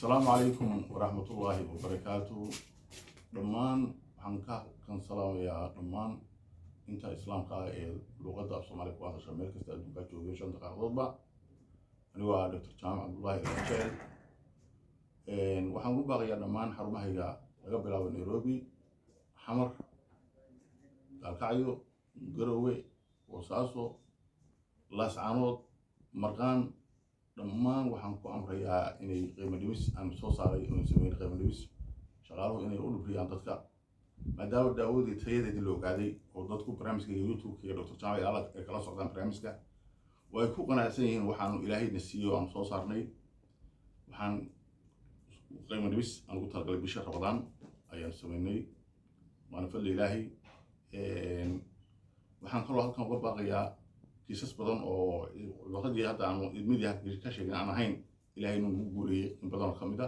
السلام عليكم ورحمة الله وبركاته. دمان حنكا كان سلام يا دمان انت اسلام كا لغة الصومالية كواتا شمال كستا دوكا جوغي شنطة غضبة أنا هو دكتور جامع عبد الله الرجال. waxaan ku baaqayaa dhammaan xarumahayga laga bilaabo Nairobi, Xamar, Galkacyo, Garowe, Boosaaso, Laascaanood, Marqaan dhammaan waxaan ku amrayaa inay qiimo dhimis aan soo saaray inuu sameeyo qiimo dhimis shaqaaluhu inay u dhufriyaan dadka maadaama daawadii tayadeedii la ogaaday oo dadku barnaamijka YouTube iyo Dr. Jaamac ay kala socdaan barnaamijka way ku qanacsan yihiin waxaanu ilaahayna siiyo aan soo saarnay waxaan قيمة نبيس أنا قلت هالقلب بشهر رمضان أيام سميني وأنا فل إلهي وحن كل واحد كان بقى كيسس بدن أو الوقت جه هذا عن الميديا كشيء أنا هين إلهي نقولي إن بدن خميدة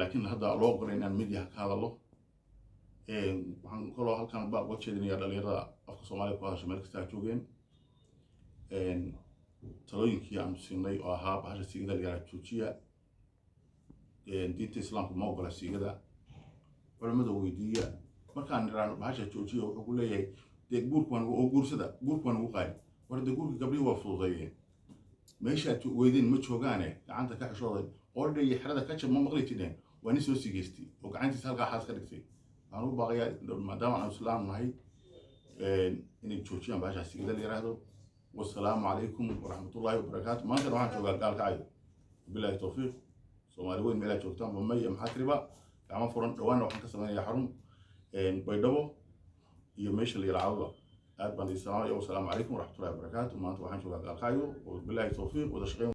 لكن هذا لوجر إن الميديا هذا الله وحن كل واحد كان بقى وجه الدنيا اللي هذا أفكار سومالي كواه شمال كستاجوجين تلاقي كي عم سيني أو هاب هذا السيد اللي على تشوشيا diinta islaamku ma ogola siigada culimada weydiiya markaan niraan bahasha joojiyo wuxuu ku leeyahay dee guurkan oo guurkan ugu qaali war dee guurka gabdhihi waa fududeeyeen meesha weydeen ma joogaane gacanta ka xishooday qoordha iyo xerada ka jab ma maqli jireen waa nin soo sigeystay oo gacantiisa halkaa xaas ka dhigtay waxaan u baaqayaa maadaama aan islaam nahay inay joojiyaan bahasha siigada la yiraahdo wassalaamu calaykum waraxmatullaahi wabarakaatu maanta waxaan joogaa Gaalkacyo bilaahi tawfiiq Soomaali weyn meelaha joogtaan Boomay maxatriba gacmo furan dhawaan waxaan ka sameeyaa xarun baydhabo iyo meesha la yiraahdo aad baan isalaamay wa salaamu calaykum waraxmatullaahi wabarakaatu maanta waxaan joogaa Gaalkacyo oo bilaahi tawfiiq wada shaqeyn